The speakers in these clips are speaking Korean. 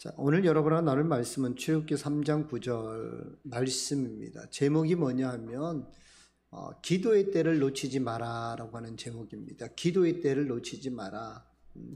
자, 오늘 여러분과 나눌 말씀은 출애굽기 3장 9절 말씀입니다. 제목이 뭐냐 하면 기도의 때를 놓치지 마라라고 하는 제목입니다. 기도의 때를 놓치지 마라.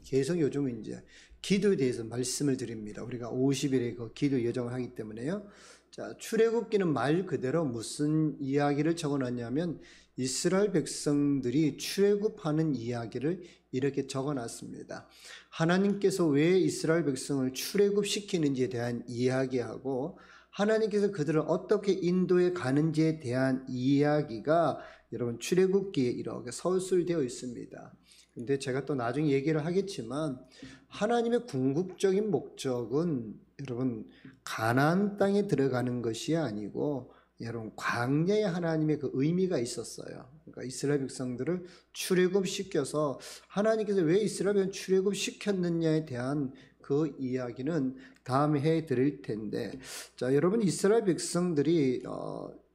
계속 요즘 이제 기도에 대해서 말씀을 드립니다. 우리가 50일의 그 기도 여정을 하기 때문에요. 자, 출애굽기는 말 그대로 무슨 이야기를 적어놨냐면 이스라엘 백성들이 출애굽하는 이야기를 이렇게 적어놨습니다. 하나님께서 왜 이스라엘 백성을 출애굽시키는지에 대한 이야기하고 하나님께서 그들을 어떻게 인도해 가는지에 대한 이야기가 여러분 출애굽기에 이렇게 서술되어 있습니다. 근데 제가 또 나중에 얘기를 하겠지만 하나님의 궁극적인 목적은 여러분 가나안 땅에 들어가는 것이 아니고 여러분 광야에 하나님의 그 의미가 있었어요. 그러니까 이스라엘 백성들을 출애굽시켜서 하나님께서 왜 이스라엘 백성을 출애굽시켰느냐에 대한 그 이야기는 다음에 해드릴 텐데, 자 여러분 이스라엘 백성들이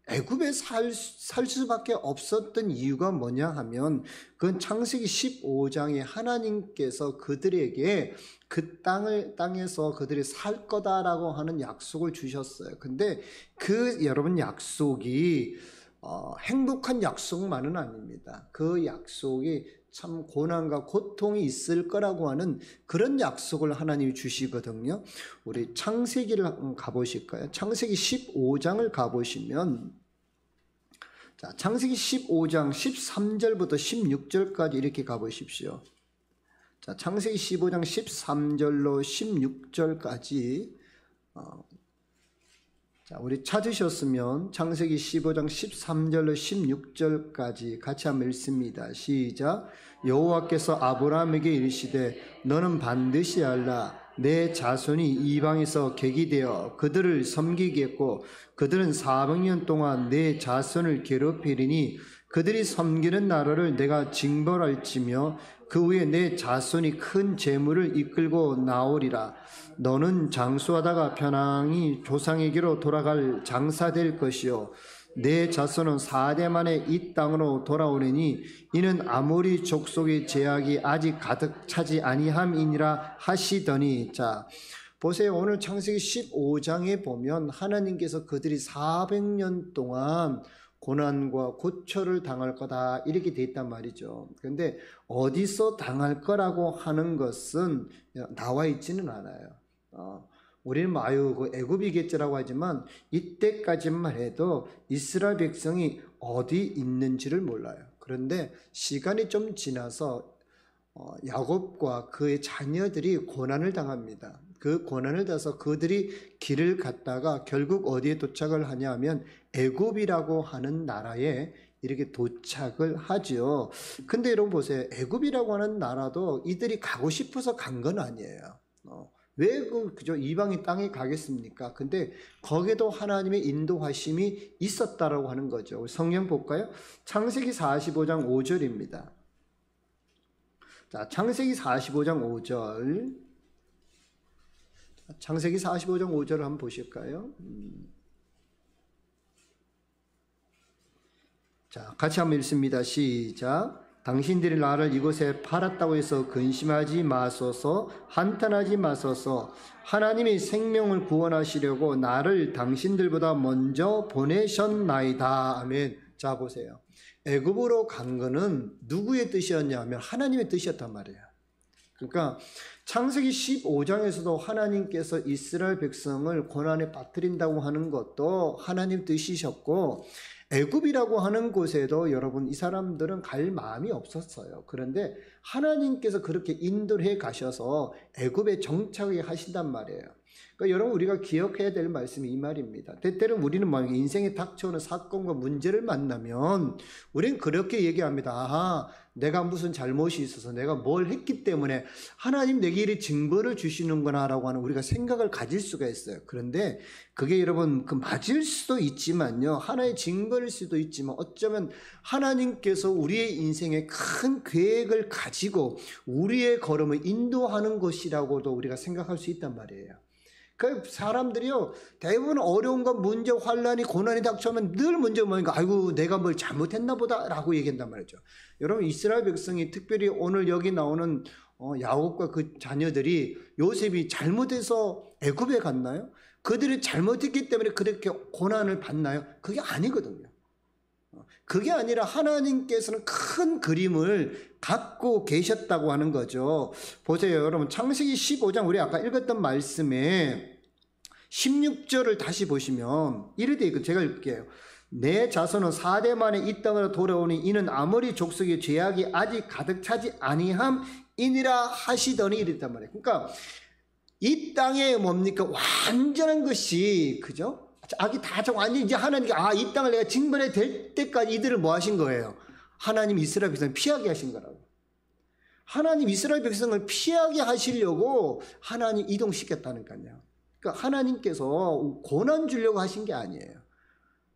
애굽에 살 수밖에 없었던 이유가 뭐냐 하면 그건 창세기 15장에 하나님께서 그들에게 그 땅에서 그들이 살 거다라고 하는 약속을 주셨어요. 근데 그 여러분 약속이 행복한 약속만은 아닙니다. 그 약속이 참 고난과 고통이 있을 거라고 하는 그런 약속을 하나님이 주시거든요. 우리 창세기를 가보실까요? 창세기 15장을 가보시면 자, 창세기 15장 13절부터 16절까지 이렇게 가보십시오. 자, 창세기 15장 13절로 16절까지 자, 우리 찾으셨으면 창세기 15장 13절로 16절까지 같이 한번 읽습니다. 시작. 여호와께서 아브라함에게 이르시되 너는 반드시 알라. 내 자손이 이방에서 객이 되어 그들을 섬기겠고 그들은 400년 동안 내 자손을 괴롭히리니 그들이 섬기는 나라를 내가 징벌할지며 그 후에 내 자손이 큰 재물을 이끌고 나오리라. 너는 장수하다가 편안히 조상에게로 돌아갈 장사될 것이요 내 자손은 4대 만에 이 땅으로 돌아오리니 이는 아모리 족속의 제약이 아직 가득 차지 아니함이니라 하시더니. 자 보세요. 오늘 창세기 15장에 보면 하나님께서 그들이 400년 동안 고난과 고초를 당할 거다 이렇게 돼 있단 말이죠. 그런데 어디서 당할 거라고 하는 것은 나와 있지는 않아요. 우리는 그 애굽이겠지라고 하지만 이때까지만 해도 이스라엘 백성이 어디 있는지를 몰라요. 그런데 시간이 좀 지나서 야곱과 그의 자녀들이 고난을 당합니다. 그 고난을 당해서 그들이 길을 갔다가 결국 어디에 도착을 하냐 하면 애굽이라고 하는 나라에 이렇게 도착을 하죠. 근데 여러분 보세요. 애굽이라고 하는 나라도 이들이 가고 싶어서 간 건 아니에요. 왜 그저 이방의 땅에 가겠습니까? 근데 거기에도 하나님의 인도하심이 있었다라고 하는 거죠. 성경 볼까요? 창세기 45장 5절입니다. 자, 창세기 45장 5절. 창세기 45장 5절을 한번 보실까요? 자, 같이 한번 읽습니다. 시작. 당신들이 나를 이곳에 팔았다고 해서 근심하지 마소서, 한탄하지 마소서. 하나님이 생명을 구원하시려고 나를 당신들보다 먼저 보내셨나이다. 아멘. 자 보세요. 애굽으로 간 거는 누구의 뜻이었냐 하면 하나님의 뜻이었단 말이에요. 그러니까 창세기 15장에서도 하나님께서 이스라엘 백성을 고난에 빠뜨린다고 하는 것도 하나님 뜻이셨고 애굽이라고 하는 곳에도 여러분 이 사람들은 갈 마음이 없었어요. 그런데 하나님께서 그렇게 인도를 해 가셔서 애굽에 정착하게 하신단 말이에요. 그러니까 여러분 우리가 기억해야 될 말씀이 이 말입니다. 때때로 우리는 인생에 닥쳐오는 사건과 문제를 만나면 우리는 그렇게 얘기합니다. 아하, 내가 무슨 잘못이 있어서 내가 뭘 했기 때문에 하나님 내게 이리 징벌을 주시는구나 라고 하는 우리가 생각을 가질 수가 있어요. 그런데 그게 여러분 맞을 수도 있지만요, 하나의 징벌일 수도 있지만 어쩌면 하나님께서 우리의 인생에 큰 계획을 가지고 우리의 걸음을 인도하는 것이라고도 우리가 생각할 수 있단 말이에요. 그 사람들이요, 대부분 어려운 건 문제, 환란이, 고난이 닥쳐오면 늘 문제 뭐니까, 아이고 내가 뭘 잘못했나 보다 라고 얘기한단 말이죠. 여러분, 이스라엘 백성이, 특별히 오늘 여기 나오는 야곱과 그 자녀들이, 요셉이 잘못해서 애굽에 갔나요? 그들이 잘못했기 때문에 그렇게 고난을 받나요? 그게 아니거든요. 그게 아니라 하나님께서는 큰 그림을 갖고 계셨다고 하는 거죠. 보세요, 여러분. 창세기 15장, 우리 아까 읽었던 말씀에 16절을 다시 보시면 이래 돼 있고, 제가 읽을게요. 내 자손은 4대 만에 이 땅으로 돌아오니 이는 아모리 족속의 죄악이 아직 가득 차지 아니함이니라 하시더니 이랬단 말이에요. 그러니까 이 땅에 뭡니까? 완전한 것이, 그죠? 악이 다 완전히 이제 하나님께, 이 땅을 내가 징벌해 될 때까지 이들을 뭐 하신 거예요? 하나님 이스라엘 백성을 피하게 하신 거라고. 하나님 이스라엘 백성을 피하게 하시려고 하나님 이동시켰다니까요. 그러니까 하나님께서 고난 주려고 하신 게 아니에요.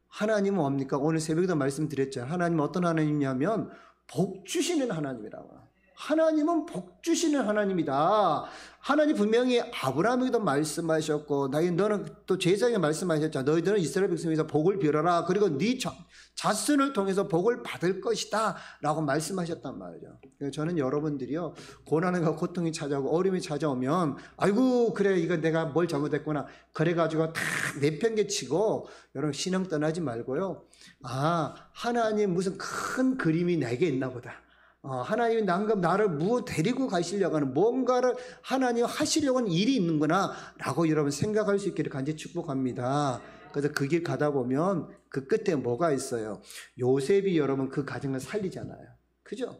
하나님은 뭡니까? 오늘 새벽에도 말씀드렸죠. 하나님은 어떤 하나님이냐면 복 주시는 하나님이라고. 하나님은 복 주시는 하나님이다. 하나님 분명히 아브라함에게도 말씀하셨고, 너는 또 제사장에 말씀하셨잖아. 너희들은 이스라엘 백성에서 복을 빌어라. 그리고 네 자손을 통해서 복을 받을 것이다 라고 말씀하셨단 말이죠. 저는 여러분들이요, 고난과 고통이 찾아오고 어려움이 찾아오면, 아이고 그래 이거 내가 뭘 잘못했구나, 그래가지고 다 내팽개치고, 여러분 신앙 떠나지 말고요, 하나님 무슨 큰 그림이 내게 있나 보다, 하나님이 나를 데리고 가시려고 하는 뭔가를 하나님 하시려고 하는 일이 있는구나 라고 여러분 생각할 수 있기를 간절히 축복합니다. 그래서 그 길 가다 보면 그 끝에 뭐가 있어요? 요셉이 여러분 그 가정을 살리잖아요. 그죠?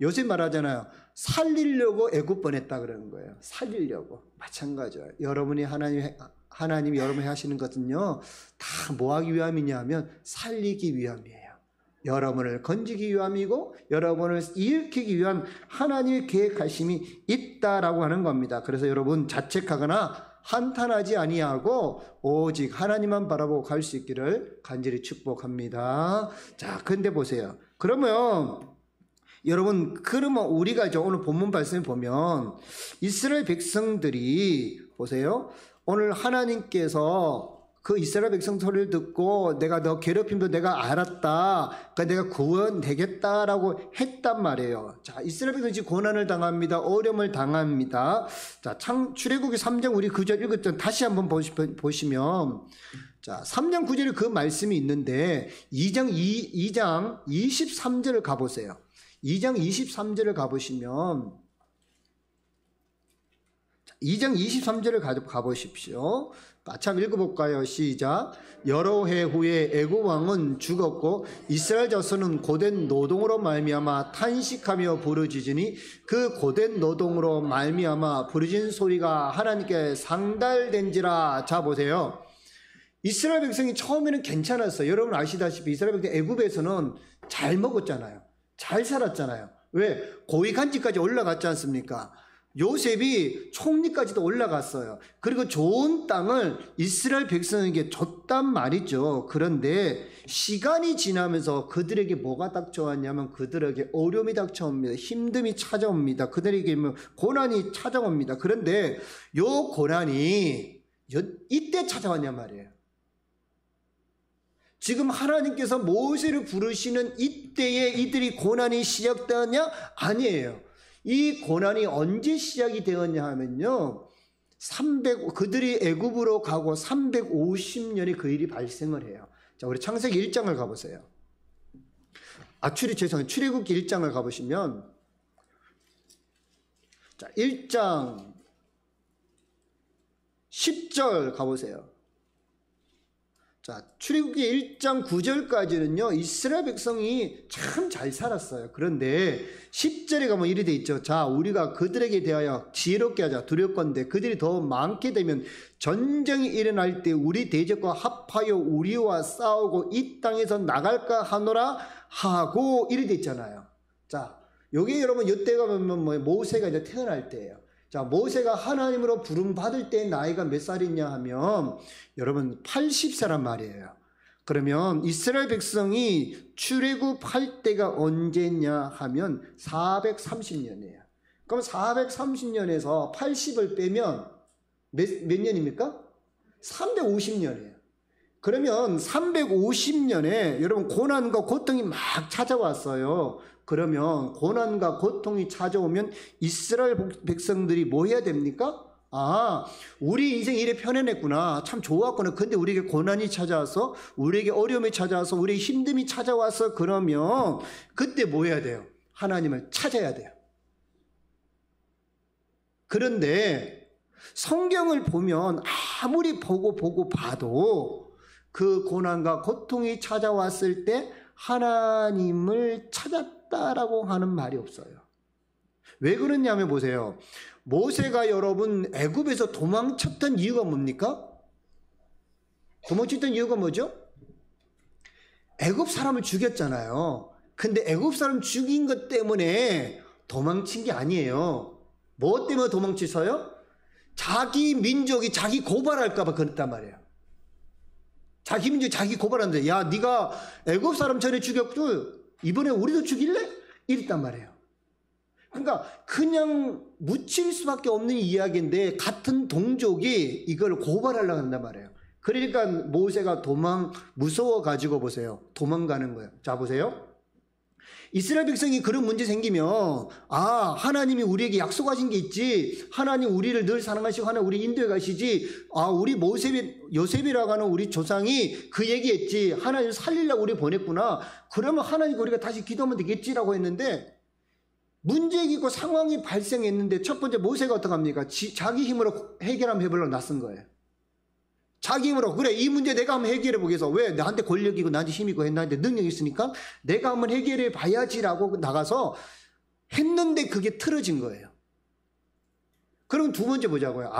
요셉 말하잖아요. 살리려고 애굽 보냈다 그러는 거예요. 살리려고. 마찬가지예요. 하나님이 여러분이 하시는 것은요, 다 뭐 하기 위함이냐 하면 살리기 위함이에요. 여러분을 건지기 위함이고 여러분을 일으키기 위한 하나님의 계획하심이 있다라고 하는 겁니다. 그래서 여러분 자책하거나 한탄하지 아니하고 오직 하나님만 바라보고 갈 수 있기를 간절히 축복합니다. 자, 근데 보세요. 그러면 우리가 이제 오늘 본문 말씀에 보면 이스라엘 백성들이 보세요. 오늘 하나님께서 그 이스라엘 백성 소리를 듣고 내가 너 괴롭힘도 내가 알았다, 그러니까 내가 구원되겠다라고 했단 말이에요. 자, 이스라엘 백성이 지금 고난을 당합니다. 어려움을 당합니다. 자, 출애굽기 3장 우리 9절 읽었던 다시 한번 보시면, 자, 3장 9절에 그 말씀이 있는데 2장 23절을 가보세요. 2장 23절을 가보시면, 2장 23절을 가보십시오. 같이 한번 읽어볼까요? 시작. 여러 해 후에 애굽 왕은 죽었고 이스라엘 자손은 고된 노동으로 말미암아 탄식하며 부르짖으니 그 고된 노동으로 말미암아 부르짖는 소리가 하나님께 상달된지라. 자, 보세요. 이스라엘 백성이 처음에는 괜찮았어요. 여러분 아시다시피 이스라엘 백성 애굽에서는 잘 먹었잖아요. 잘 살았잖아요. 왜? 고위 간지까지 올라갔지 않습니까? 요셉이 총리까지도 올라갔어요. 그리고 좋은 땅을 이스라엘 백성에게 줬단 말이죠. 그런데 시간이 지나면서 그들에게 뭐가 닥쳐왔냐면 그들에게 어려움이 닥쳐옵니다. 힘듦이 찾아옵니다. 그들에게 고난이 찾아옵니다. 그런데 요 고난이 이때 찾아왔냔 말이에요. 지금 하나님께서 모세를 부르시는 이때에 이들이 고난이 시작되었냐? 아니에요. 이 고난이 언제 시작이 되었냐 하면요, 그들이 애굽으로 가고 350년에 그 일이 발생을 해요. 자, 우리 창세기 1장을 가보세요. 출애굽기 1장을 가보시면, 자, 1장 10절 가보세요. 자, 출애굽기 1장 9절까지는요, 이스라엘 백성이 참 잘 살았어요. 그런데 10절에 가면 이리 돼 있죠. 자, 우리가 그들에게 대하여 지혜롭게 하자. 두렵건대 그들이 더 많게 되면 전쟁이 일어날 때 우리 대적과 합하여 우리와 싸우고 이 땅에서 나갈까 하노라 하고 이리 돼 있잖아요. 자, 여기 여러분 이때가 보면 모세가 이제 태어날 때예요. 자, 모세가 하나님으로 부름받을 때 나이가 몇 살이냐 하면 여러분 80세란 말이에요. 그러면 이스라엘 백성이 출애굽할 때가 언제냐 하면 430년이에요. 그럼 430년에서 80을 빼면 몇 년입니까? 350년이에요. 그러면 350년에 여러분 고난과 고통이 막 찾아왔어요. 그러면 고난과 고통이 찾아오면 이스라엘 백성들이 뭐 해야 됩니까? 우리 인생 이래 편안했구나. 참 좋았구나. 근데 우리에게 고난이 찾아와서, 우리에게 어려움이 찾아와서, 우리에게 힘듦이 찾아와서 그러면 그때 뭐 해야 돼요? 하나님을 찾아야 돼요. 그런데 성경을 보면 아무리 보고 봐도 그 고난과 고통이 찾아왔을 때 하나님을 찾았다라고 하는 말이 없어요. 왜 그러냐면 보세요. 모세가 여러분 애굽에서 도망쳤던 이유가 뭡니까? 도망쳤던 이유가 뭐죠? 애굽 사람을 죽였잖아요. 근데 애굽 사람 죽인 것 때문에 도망친 게 아니에요. 뭐 때문에 도망치서요? 자기 민족이 자기 고발할까 봐 그랬단 말이에요. 자기 민족이 자기 고발하는데, 야, 네가 애굽 사람 전에 죽였고 이번에 우리도 죽일래? 이랬단 말이에요. 그러니까 그냥 묻힐 수밖에 없는 이야기인데 같은 동족이 이걸 고발하려고 한단 말이에요. 그러니까 모세가 무서워가지고 보세요. 도망가는 거예요. 자, 보세요. 이스라엘 백성이 그런 문제 생기면 하나님이 우리에게 약속하신 게 있지. 하나님 우리를 늘 사랑하시고 하나님 우리 인도에 가시지. 우리 요셉이라고 하는 우리 조상이 그 얘기했지. 하나님 살리려고 우리 보냈구나. 그러면 하나님 우리가 다시 기도하면 되겠지라고 했는데 문제가 있고 상황이 발생했는데 첫 번째 모세가 어떻게 합니까? 자기 힘으로 해결하면 해보려고 나선 거예요. 자기 힘으로 그래 이 문제 내가 한번 해결해 보겠어. 왜? 나한테 권력이고 나한테 힘이고 나한테 능력이 있으니까 내가 한번 해결해 봐야지라고 나가서 했는데 그게 틀어진 거예요. 그럼 두 번째 보자고요.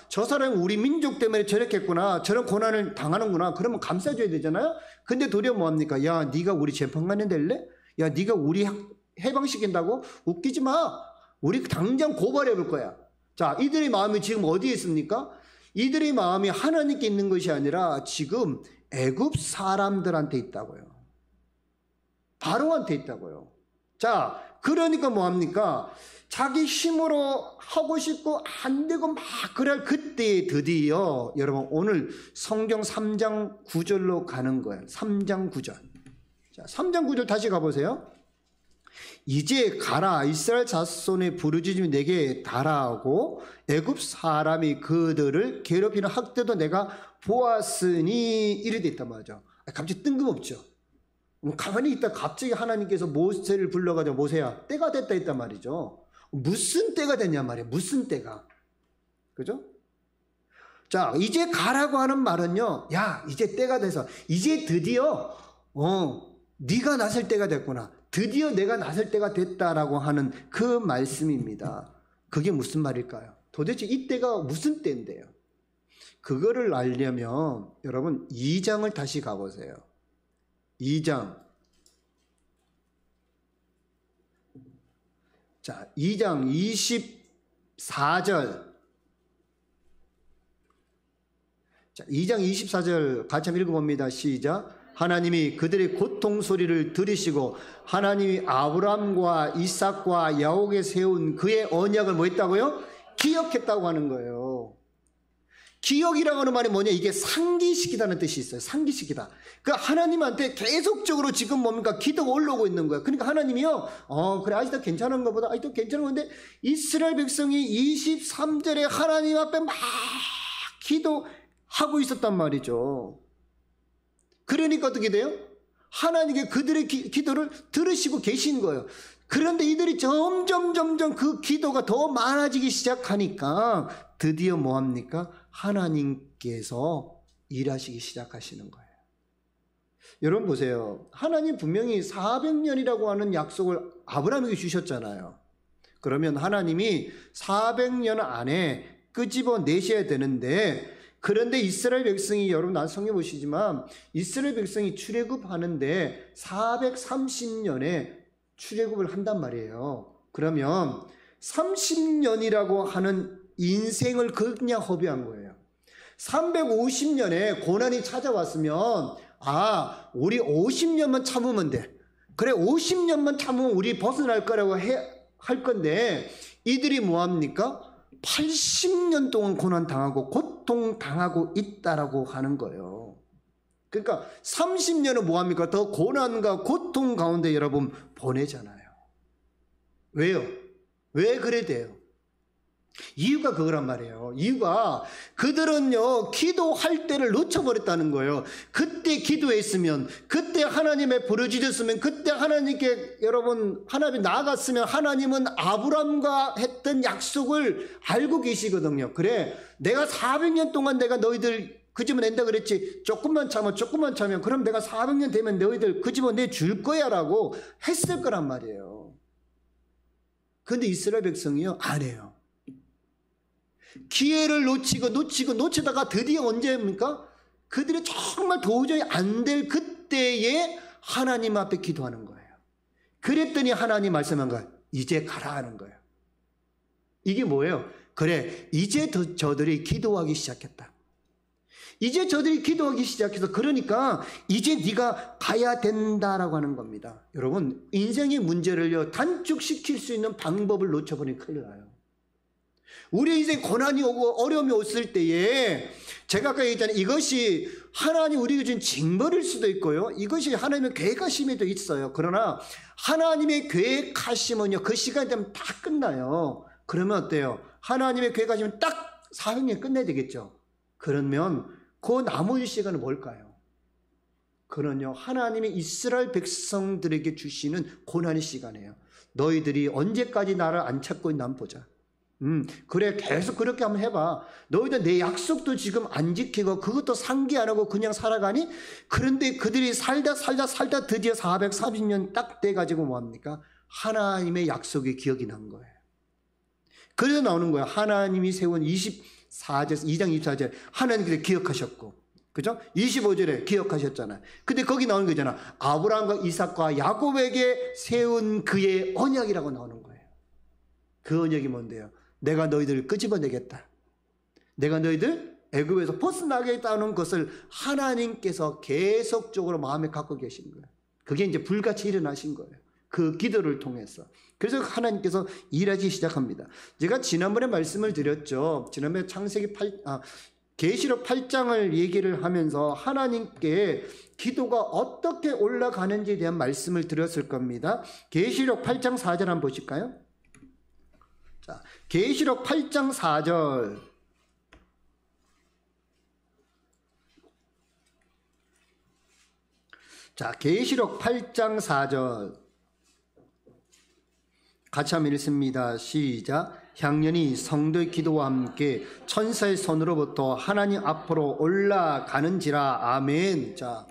저 사람은 우리 민족 때문에 저렇게 했구나. 저런 고난을 당하는구나. 그러면 감싸줘야 되잖아요. 근데 도리어 뭐합니까? 야, 네가 우리 재판관이 될래? 야, 네가 우리 해방시킨다고? 웃기지 마. 우리 당장 고발해 볼 거야. 자, 이들의 마음이 지금 어디에 있습니까? 이들의 마음이 하나님께 있는 것이 아니라 지금 애굽 사람들한테 있다고요. 바로한테 있다고요. 자, 그러니까 뭐합니까? 자기 힘으로 하고 싶고 안 되고 막 그럴 그때 드디어 여러분 오늘 성경 3장 9절로 가는 거예요. 3장 9절. 자, 3장 9절 다시 가보세요. 이제 가라 이스라엘 자손의 부르짖음이 내게 달아오고 애굽 사람이 그들을 괴롭히는 학대도 내가 보았으니 이래 있단 말이죠. 갑자기 뜬금없죠. 가만히 있다 갑자기 하나님께서 모세를 불러가지고 모세야 때가 됐다 했단 말이죠. 무슨 때가 됐냐 말이에요. 무슨 때가. 그죠? 자, 이제 가라고 하는 말은요. 야, 이제 때가 돼서 이제 드디어 네가 나설 때가 됐구나. 드디어 내가 나설 때가 됐다라고 하는 그 말씀입니다. 그게 무슨 말일까요? 도대체 이때가 무슨 때인데요? 그거를 알려면 여러분 2장을 다시 가보세요. 2장. 자, 2장 24절. 자, 2장 24절 같이 한번 읽어봅니다. 시작. 하나님이 그들의 고통 소리를 들으시고 하나님이 아브라함과 이삭과 야곱에 세운 그의 언약을 뭐 했다고요? 기억했다고 하는 거예요. 기억이라고 하는 말이 뭐냐? 이게 상기시키다는 뜻이 있어요. 상기시키다. 그러니까 하나님한테 계속적으로 지금 뭡니까? 기도가 올라오고 있는 거예요. 그러니까 하나님이요. 그래 아직도 괜찮은 것보다 아직도 괜찮은 건데 이스라엘 백성이 23절에 하나님 앞에 막 기도하고 있었단 말이죠. 그러니까 어떻게 돼요? 하나님께 그들의 기도를 들으시고 계신 거예요. 그런데 이들이 점점 그 기도가 더 많아지기 시작하니까 드디어 뭐합니까? 하나님께서 일하시기 시작하시는 거예요. 여러분 보세요. 하나님 분명히 400년이라고 하는 약속을 아브라함에게 주셨잖아요. 그러면 하나님이 400년 안에 끄집어내셔야 되는데 그런데 이스라엘 백성이 여러분 성경 보시지만 이스라엘 백성이 출애굽하는데 430년에 출애굽을 한단 말이에요. 그러면 30년이라고 하는 인생을 그냥 허비한 거예요. 350년에 고난이 찾아왔으면 우리 50년만 참으면 돼. 그래 50년만 참으면 우리 벗어날 거라고 할 건데 이들이 뭐합니까? 80년 동안 고난당하고 고통당하고 있다라고 하는 거예요. 그러니까 30년은 뭐합니까? 더 고난과 고통 가운데 여러분 보내잖아요. 왜요? 왜 그래 돼요? 이유가 그거란 말이에요. 이유가 그들은요 기도할 때를 놓쳐버렸다는 거예요. 그때 기도했으면, 그때 하나님의 부르짖었으면, 그때 하나님께 여러분 하나님 나아갔으면 하나님은 아브람과 했던 약속을 알고 계시거든요. 그래, 내가 400년 동안 내가 너희들 그 집은 낸다 그랬지. 조금만 참으면 그럼 내가 400년 되면 너희들 그 집은 내줄 거야 라고 했을 거란 말이에요. 그런데 이스라엘 백성이요 안 해요. 기회를 놓치다가 드디어 언제입니까? 그들이 정말 도저히 안 될 그때에 하나님 앞에 기도하는 거예요. 그랬더니 하나님 말씀한 거예요. 이제 가라 하는 거예요. 이게 뭐예요? 그래, 이제 저들이 기도하기 시작했다. 이제 저들이 기도하기 시작해서 그러니까 이제 네가 가야 된다라고 하는 겁니다. 여러분, 인생의 문제를요 단축시킬 수 있는 방법을 놓쳐버리면 큰일 나요. 우리 인생 고난이 오고 어려움이 왔을 때에 제가 아까 얘기했잖아요. 이것이 하나님 우리에게 준 징벌일 수도 있고요. 이것이 하나님의 계획하심에도 있어요. 그러나 하나님의 계획하심은요 그 시간이 되면 다 끝나요. 그러면 어때요? 하나님의 계획하심은 딱 400년 끝내야 되겠죠. 그러면 그 나머지 시간은 뭘까요? 그는요 하나님이 이스라엘 백성들에게 주시는 고난의 시간이에요. 너희들이 언제까지 나를 안 찾고 있나 한번 보자. 그래, 계속 그렇게 한번 해봐. 너희들 내 약속도 지금 안 지키고 그것도 상기 안 하고 그냥 살아가니? 그런데 그들이 살다 드디어 430년 딱 돼가지고 뭐합니까? 하나님의 약속이 기억이 난 거예요. 그래서 나오는 거예요. 하나님이 세운 2장 24절 하나님께서 기억하셨고, 그죠? 25절에 기억하셨잖아요. 근데 거기 나오는 거잖아. 아브라함과 이삭과 야곱에게 세운 그의 언약이라고 나오는 거예요. 그 언약이 뭔데요? 내가 너희들을 끄집어내겠다. 내가 너희들 애굽에서 벗어나겠다는 것을 하나님께서 계속적으로 마음에 갖고 계신 거예요. 그게 이제 불같이 일어나신 거예요. 그 기도를 통해서. 그래서 하나님께서 일하기 시작합니다. 제가 지난번에 말씀을 드렸죠. 지난번에 계시록 8장을 얘기를 하면서 하나님께 기도가 어떻게 올라가는지에 대한 말씀을 드렸을 겁니다. 계시록 8장 4절 한번 보실까요? 자, 계시록 8장 4절. 자, 계시록 8장 4절. 같이 한번 읽습니다. 시작. 향년이 성도의 기도와 함께 천사의 손으로부터 하나님 앞으로 올라가는지라. 아멘. 자,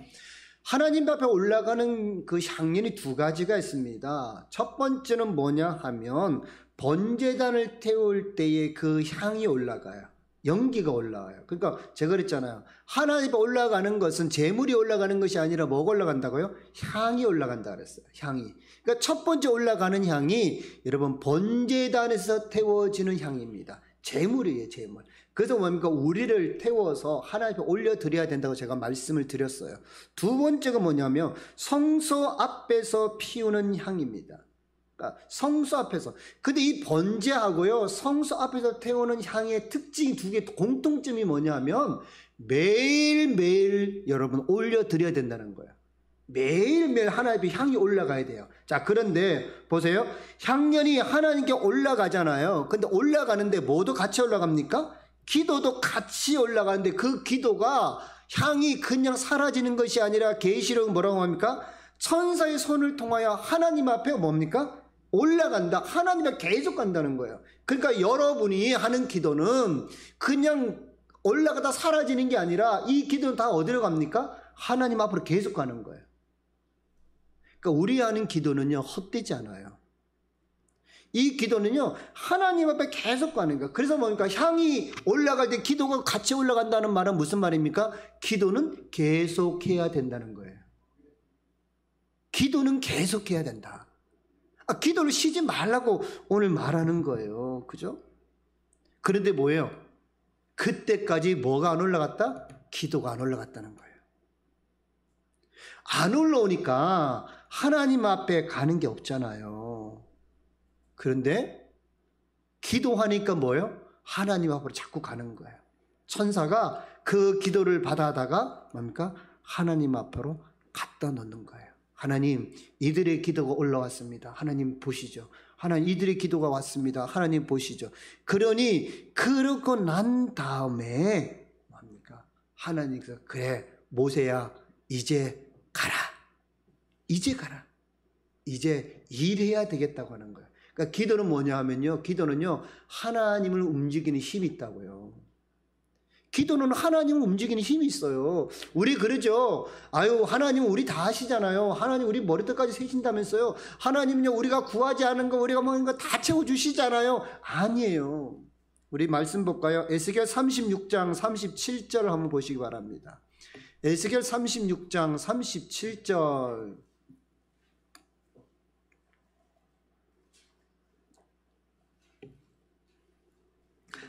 하나님 앞에 올라가는 그 향년이 두 가지가 있습니다. 첫 번째는 뭐냐 하면 번제단을 태울 때에 그 향이 올라가요. 연기가 올라와요. 그러니까 제가 그랬잖아요. 하나님 앞에 올라가는 것은 제물이 올라가는 것이 아니라 뭐가 올라간다고요? 향이 올라간다 그랬어요. 향이. 그러니까 첫 번째 올라가는 향이 여러분 번제단에서 태워지는 향입니다. 제물이에요, 제물. 그래서 뭡니까? 우리를 태워서 하나님 앞에 올려드려야 된다고 제가 말씀을 드렸어요. 두 번째가 뭐냐면 성소 앞에서 피우는 향입니다. 성소 앞에서. 근데 이 번제하고요 성소 앞에서 태우는 향의 특징이 두 개, 공통점이 뭐냐면 매일매일 여러분 올려드려야 된다는 거예요. 매일매일 하나님의 향이 올라가야 돼요. 자, 그런데 보세요. 향년이 하나님께 올라가잖아요. 근데 올라가는데 뭐도 같이 올라갑니까? 기도도 같이 올라가는데 그 기도가 향이 그냥 사라지는 것이 아니라 계시록은 뭐라고 합니까? 천사의 손을 통하여 하나님 앞에 뭡니까? 올라간다. 하나님 앞에 계속 간다는 거예요. 그러니까 여러분이 하는 기도는 그냥 올라가다 사라지는 게 아니라 이 기도는 다 어디로 갑니까? 하나님 앞으로 계속 가는 거예요. 그러니까 우리 하는 기도는요 헛되지 않아요. 이 기도는요 하나님 앞에 계속 가는 거예요. 그래서 뭡니까? 향이 올라갈 때 기도가 같이 올라간다는 말은 무슨 말입니까? 기도는 계속해야 된다는 거예요. 기도는 계속해야 된다. 기도를 쉬지 말라고 오늘 말하는 거예요. 그죠? 그런데 뭐예요? 그때까지 뭐가 안 올라갔다? 기도가 안 올라갔다는 거예요. 안 올라오니까 하나님 앞에 가는 게 없잖아요. 그런데 기도하니까 뭐예요? 하나님 앞으로 자꾸 가는 거예요. 천사가 그 기도를 받아다가 뭡니까? 하나님 앞으로 갖다 놓는 거예요. 하나님, 이들의 기도가 올라왔습니다. 하나님 보시죠. 하나님, 이들의 기도가 왔습니다. 하나님 보시죠. 그러니 그러고 난 다음에 뭡니까? 하나님께서 그래 모세야 이제 가라. 이제 가라. 이제 일해야 되겠다고 하는 거예요. 그러니까 기도는 뭐냐 하면요. 기도는요. 하나님을 움직이는 힘이 있다고요. 기도는 하나님을 움직이는 힘이 있어요. 우리 그러죠. 아유, 하나님은 우리 다 하시잖아요. 하나님 우리 머리끝까지 세신다면서요. 하나님은요, 우리가 구하지 않은 거, 우리가 먹는 거 다 채워주시잖아요. 아니에요. 우리 말씀 볼까요? 에스겔 36장 37절을 한번 보시기 바랍니다. 에스겔 36장 37절.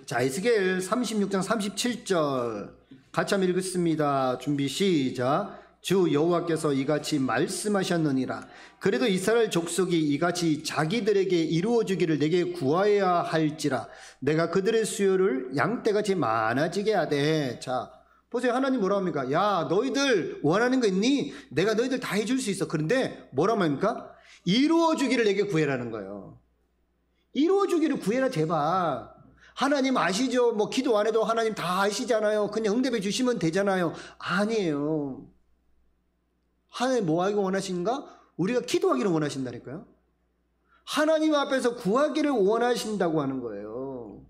자, 에스겔 36장 37절 같이 한번 읽겠습니다. 준비 시작. 주 여호와께서 이같이 말씀하셨느니라. 그래도 이스라엘 족속이 이같이 자기들에게 이루어주기를 내게 구하여야 할지라. 내가 그들의 수요를 양떼같이 많아지게 하되. 자, 보세요. 하나님 뭐라고 합니까? 야, 너희들 원하는 거 있니? 내가 너희들 다 해줄 수 있어. 그런데 뭐라고 합니까? 이루어주기를 내게 구해라는 거예요. 이루어주기를 구해라 제발. 하나님 아시죠? 뭐 기도 안 해도 하나님 다 아시잖아요. 그냥 응답해 주시면 되잖아요. 아니에요. 하나님 뭐 하기를 원하신가? 우리가 기도하기를 원하신다니까요. 하나님 앞에서 구하기를 원하신다고 하는 거예요.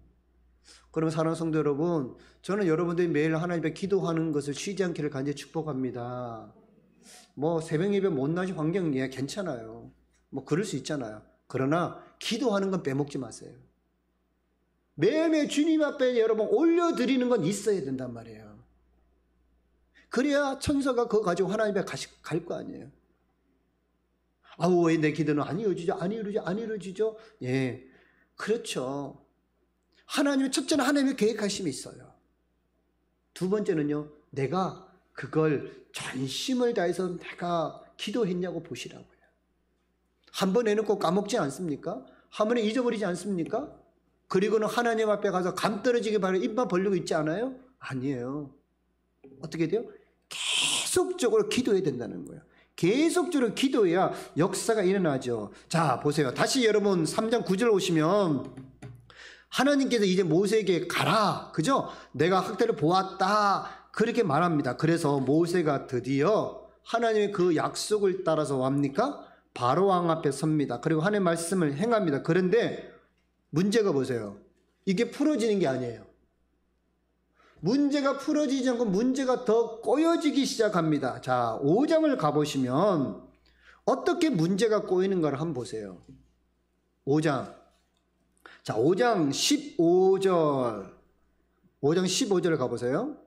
그럼 사랑하는 성도 여러분, 저는 여러분들이 매일 하나님 앞에 기도하는 것을 쉬지 않기를 간절히 축복합니다. 뭐 새벽 예배 못나지 환경이야 괜찮아요. 뭐 그럴 수 있잖아요. 그러나 기도하는 건 빼먹지 마세요. 매일매일 주님 앞에 여러분 올려드리는 건 있어야 된단 말이에요. 그래야 천사가 그거 가지고 하나님 앞에 갈 거 아니에요. 아우, 왜 내 기도는 안 이루어지죠? 예, 그렇죠. 하나님의 첫째는 하나님의 계획하심이 있어요. 두 번째는요, 내가 그걸 전심을 다해서 내가 기도했냐고 보시라고요. 한 번 해놓고 까먹지 않습니까? 한 번에 잊어버리지 않습니까? 그리고는 하나님 앞에 가서 감 떨어지게 바로 입만 벌리고 있지 않아요? 아니에요. 어떻게 돼요? 계속적으로 기도해야 된다는 거예요. 계속적으로 기도해야 역사가 일어나죠. 자, 보세요. 다시 여러분 3장 9절 오시면 하나님께서 이제 모세에게 가라. 그죠? 내가 학대를 보았다. 그렇게 말합니다. 그래서 모세가 드디어 하나님의 그 약속을 따라서 뭡니까? 바로왕 앞에 섭니다. 그리고 하나님의 말씀을 행합니다. 그런데 문제가 보세요. 이게 풀어지는 게 아니에요. 문제가 풀어지지 않고 문제가 더 꼬여지기 시작합니다. 자, 5장을 가보시면 어떻게 문제가 꼬이는가를 한번 보세요. 5장. 자, 5장 15절. 5장 15절을 가보세요.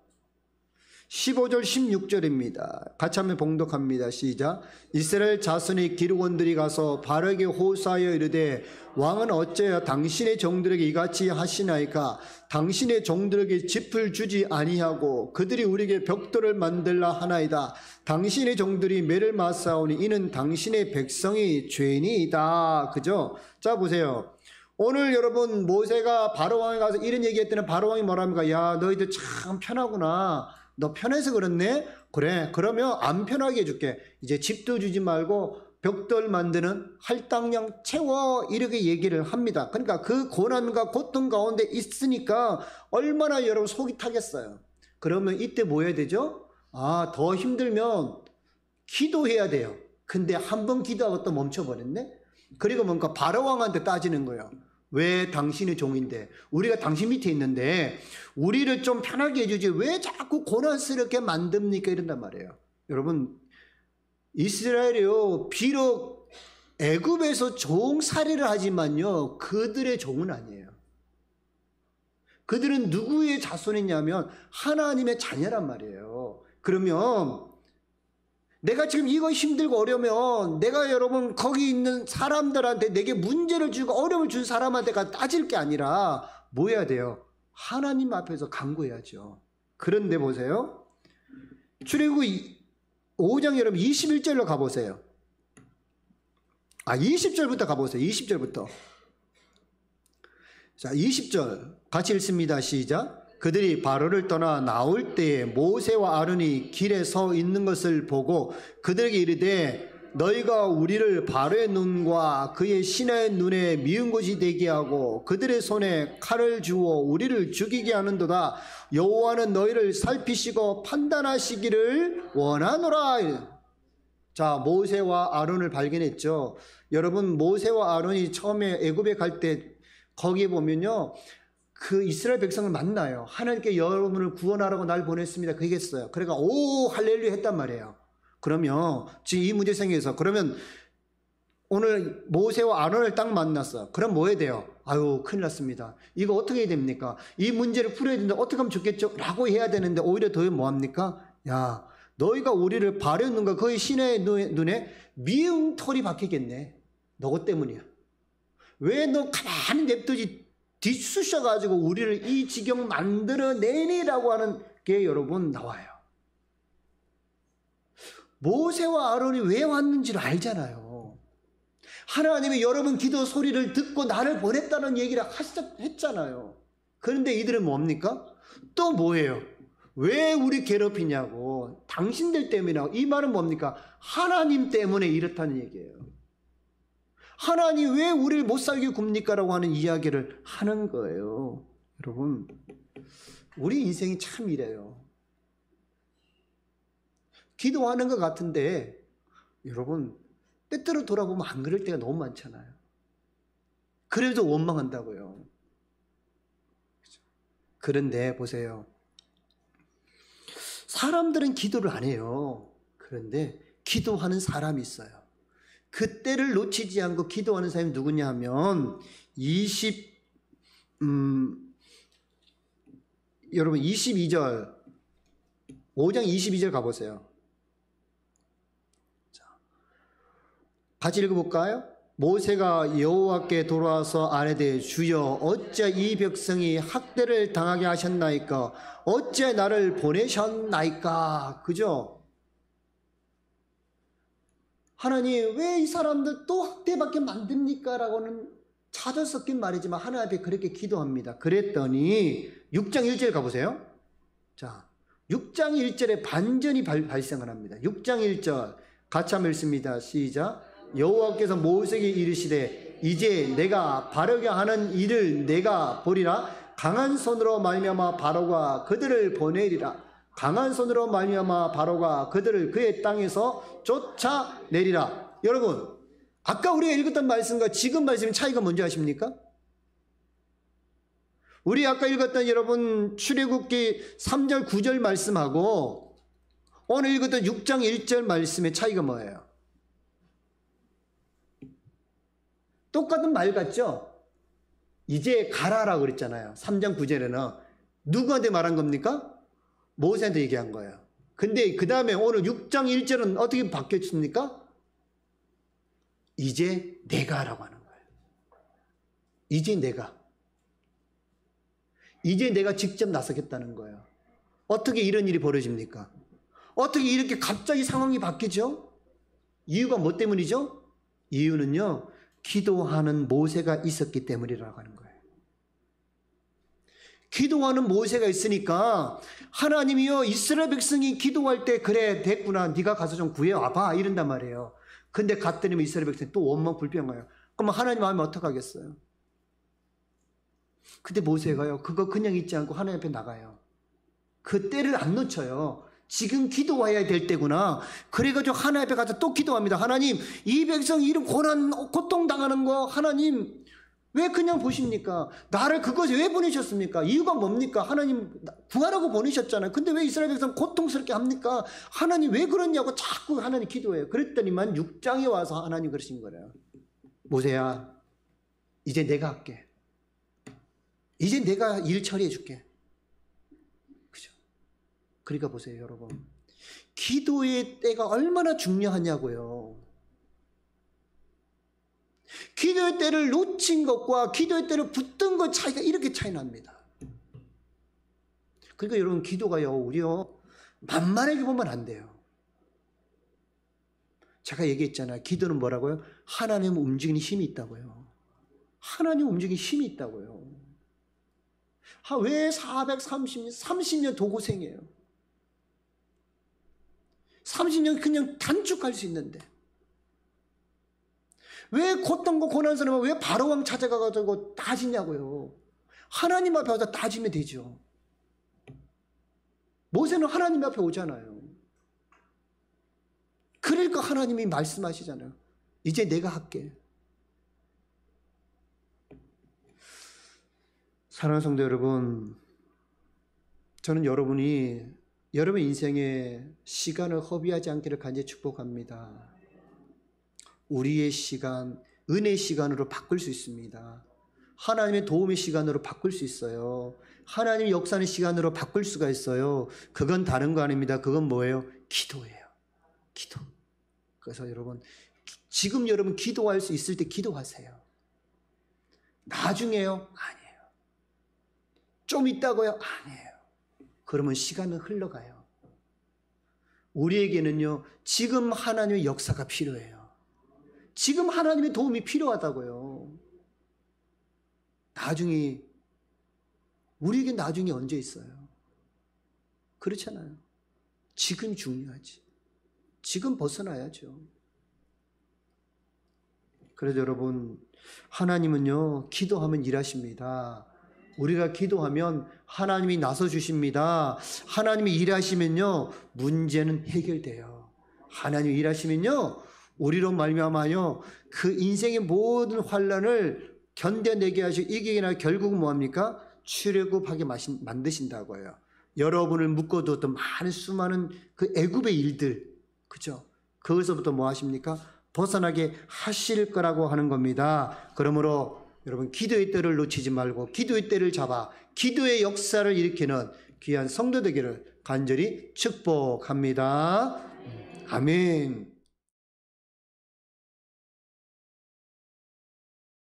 15절 16절입니다. 같이 한번 봉독합니다. 시작. 이스라엘 자손의 기록원들이 가서 바로에게 호소하여 이르되 왕은 어찌하여 당신의 종들에게 이같이 하시나이까? 당신의 종들에게 짚을 주지 아니하고 그들이 우리에게 벽돌을 만들라 하나이다. 당신의 종들이 매를 맞사오니 이는 당신의 백성이 죄인이다. 그죠? 자, 보세요. 오늘 여러분 모세가 바로왕에 가서 이런 얘기했더니 바로왕이 뭐랍니까? 야, 너희들 참 편하구나. 너 편해서 그렇네? 그래, 그러면 안 편하게 해줄게. 이제 집도 주지 말고 벽돌 만드는 할당량 채워. 이렇게 얘기를 합니다. 그러니까 그 고난과 고통 가운데 있으니까 얼마나 여러분 속이 타겠어요. 그러면 이때 뭐 해야 되죠? 아, 더 힘들면 기도해야 돼요. 근데 한 번 기도하고 또 멈춰버렸네? 그리고 뭔가 바로왕한테 따지는 거예요. 왜 당신의 종인데 우리가 당신 밑에 있는데 우리를 좀 편하게 해주지 왜 자꾸 고난스럽게 만듭니까? 이런단 말이에요. 여러분, 이스라엘이요 비록 애굽에서 종살이를 하지만요 그들의 종은 아니에요. 그들은 누구의 자손이냐면 하나님의 자녀란 말이에요. 그러면 내가 지금 이거 힘들고 어려우면 내가 여러분 거기 있는 사람들한테 내게 문제를 주고 어려움을 준 사람한테가 따질 게 아니라 뭐 해야 돼요? 하나님 앞에서 간구해야죠. 그런데 보세요. 출애굽기 5장 여러분 21절로 가보세요. 20절부터 가보세요. 20절부터. 자, 20절 같이 읽습니다. 시작. 그들이 바로를 떠나 나올 때에 모세와 아론이 길에 서 있는 것을 보고 그들에게 이르되 너희가 우리를 바로의 눈과 그의 신하의 눈에 미운 것이 되게 하고 그들의 손에 칼을 주어 우리를 죽이게 하는도다. 여호와는 너희를 살피시고 판단하시기를 원하노라. 자, 모세와 아론을 발견했죠. 여러분, 모세와 아론이 처음에 애굽에 갈 때 거기에 보면요, 그 이스라엘 백성을 만나요. 하나님께 여러분을 구원하라고 날 보냈습니다. 그 얘기했어요. 그러니까 오 할렐루야 했단 말이에요. 그러면 지금 이 문제 생겨서 그러면 오늘 모세와 아론을 딱 만났어. 그럼 뭐 해야 돼요? 아유, 큰일 났습니다. 이거 어떻게 해야 됩니까? 이 문제를 풀어야 되는데 어떻게 하면 좋겠죠? 라고 해야 되는데 오히려 더 뭐합니까? 야, 너희가 우리를 바로의 눈과 그의 신의 눈에 미운 털이 박히겠네. 너것 때문이야. 왜 너 가만히 냅두지 뒤쑤셔가지고 우리를 이 지경 만들어내니라고 하는 게 여러분 나와요. 모세와 아론이 왜 왔는지를 알잖아요. 하나님이 여러분 기도 소리를 듣고 나를 보냈다는 얘기를 했잖아요. 그런데 이들은 뭡니까? 또 뭐예요? 왜 우리 괴롭히냐고. 당신들 때문이라고. 이 말은 뭡니까? 하나님 때문에 이렇다는 얘기예요. 하나님 왜 우리를 못 살게 굽니까? 라고 하는 이야기를 하는 거예요. 여러분, 우리 인생이 참 이래요. 기도하는 것 같은데 여러분 때때로 돌아보면 안 그럴 때가 너무 많잖아요. 그래도 원망한다고요. 그런데 보세요. 사람들은 기도를 안 해요. 그런데 기도하는 사람이 있어요. 그 때를 놓치지 않고 기도하는 사람이 누구냐 하면 여러분 22절 5장 22절 가보세요. 자, 같이 읽어볼까요? 모세가 여호와께 돌아와서 아뢰되 주여 어찌 이 백성이 학대를 당하게 하셨나이까? 어찌 나를 보내셨나이까? 그죠? 하나님 왜 이 사람들 또 학대받게 만듭니까? 라고는 자주 섞인 말이지만 하나님 앞에 그렇게 기도합니다. 그랬더니 6장 1절 가보세요. 자, 6장 1절에 반전이 발생을 합니다. 6장 1절 같이 한번 읽습니다. 시작. 여호와께서 모세에게 이르시되 이제 내가 바르게 하는 일을 내가 보리라. 강한 손으로 말미암아 바로가 그들을 보내리라. 강한 손으로 말미암아 바로가 그들을 그의 땅에서 쫓아내리라. 여러분, 아까 우리가 읽었던 말씀과 지금 말씀의 차이가 뭔지 아십니까? 우리 아까 읽었던 여러분 출애굽기 3절 9절 말씀하고 오늘 읽었던 6장 1절 말씀의 차이가 뭐예요? 똑같은 말 같죠? 이제 가라라고 그랬잖아요. 3장 9절에는 누구한테 말한 겁니까? 모세한테 얘기한 거예요. 근데 그 다음에 오늘 6장 1절은 어떻게 바뀌었습니까? 이제 내가 라고 하는 거예요. 이제 내가 직접 나서겠다는 거예요. 어떻게 이런 일이 벌어집니까? 어떻게 이렇게 갑자기 상황이 바뀌죠? 이유가 뭐 때문이죠? 이유는요, 기도하는 모세가 있었기 때문이라고 하는 거예요. 기도하는 모세가 있으니까 하나님이요 이스라엘 백성이 기도할 때 그래 됐구나 네가 가서 좀 구해와봐 이런단 말이에요. 근데 갔더니 이스라엘 백성이 또 원망 불평해요. 그럼 하나님 마음이 어떡하겠어요? 근데 모세가요 그거 그냥 있지 않고 하나님 앞에 나가요. 그 때를 안 놓쳐요. 지금 기도해야 될 때구나. 그래가지고 하나님 앞에 가서 또 기도합니다. 하나님 이 백성 이런 고난 고통당하는 거 하나님 왜 그냥 보십니까? 나를 그것에 왜 보내셨습니까? 이유가 뭡니까? 하나님 구하라고 보내셨잖아요. 근데 왜 이스라엘 백성 고통스럽게 합니까? 하나님 왜 그러냐고 자꾸 하나님 기도해요. 그랬더니만 6장에 와서 하나님 그러신 거래요. 모세야 이제 내가 할게. 이제 내가 일 처리해 줄게. 그죠? 그러니까 보세요 여러분. 기도의 때가 얼마나 중요하냐고요. 기도의 때를 놓친 것과 기도의 때를 붙든 것 차이가 이렇게 차이 납니다. 그러니까 여러분 기도가요 우리요 만만하게 보면 안 돼요. 제가 얘기했잖아요. 기도는 뭐라고요? 하나님 움직이는 힘이 있다고요. 하나님 움직이는 힘이 있다고요. 왜 30년 더 고생해요? 30년 그냥 단축할 수 있는데. 왜 고통과 고난 사람은 왜 바로왕 찾아가가지고 따지냐고요. 하나님 앞에 와서 따지면 되죠. 모세는 하나님 앞에 오잖아요. 그러니까 하나님이 말씀하시잖아요. 이제 내가 할게. 사랑하는 성도 여러분, 저는 여러분이 여러분 인생에 시간을 허비하지 않기를 간절히 축복합니다. 우리의 시간, 은혜의 시간으로 바꿀 수 있습니다. 하나님의 도움의 시간으로 바꿀 수 있어요. 하나님의 역사하는 시간으로 바꿀 수가 있어요. 그건 다른 거 아닙니다. 그건 뭐예요? 기도예요. 기도. 그래서 여러분, 지금 여러분 기도할 수 있을 때 기도하세요. 나중에요? 아니에요. 좀 있다고요? 아니에요. 그러면 시간은 흘러가요. 우리에게는요, 지금 하나님의 역사가 필요해요. 지금 하나님의 도움이 필요하다고요. 나중에, 우리에게 나중에 언제 있어요? 그렇잖아요. 지금 중요하지. 지금 벗어나야죠. 그래서 여러분, 하나님은요, 기도하면 일하십니다. 우리가 기도하면 하나님이 나서 주십니다. 하나님이 일하시면요, 문제는 해결돼요. 하나님이 일하시면요, 우리로 말미암아요, 그 인생의 모든 환난을 견뎌내게 하시고 이기게 하시고 결국은 뭐합니까? 출애굽하게 만드신다고요. 여러분을 묶어두었던 많은 수많은 그 애굽의 일들, 그죠? 거기서부터 뭐 하십니까? 벗어나게 하실 거라고 하는 겁니다. 그러므로 여러분, 기도의 때를 놓치지 말고 기도의 때를 잡아 기도의 역사를 일으키는 귀한 성도 되기를 간절히 축복합니다. 아멘.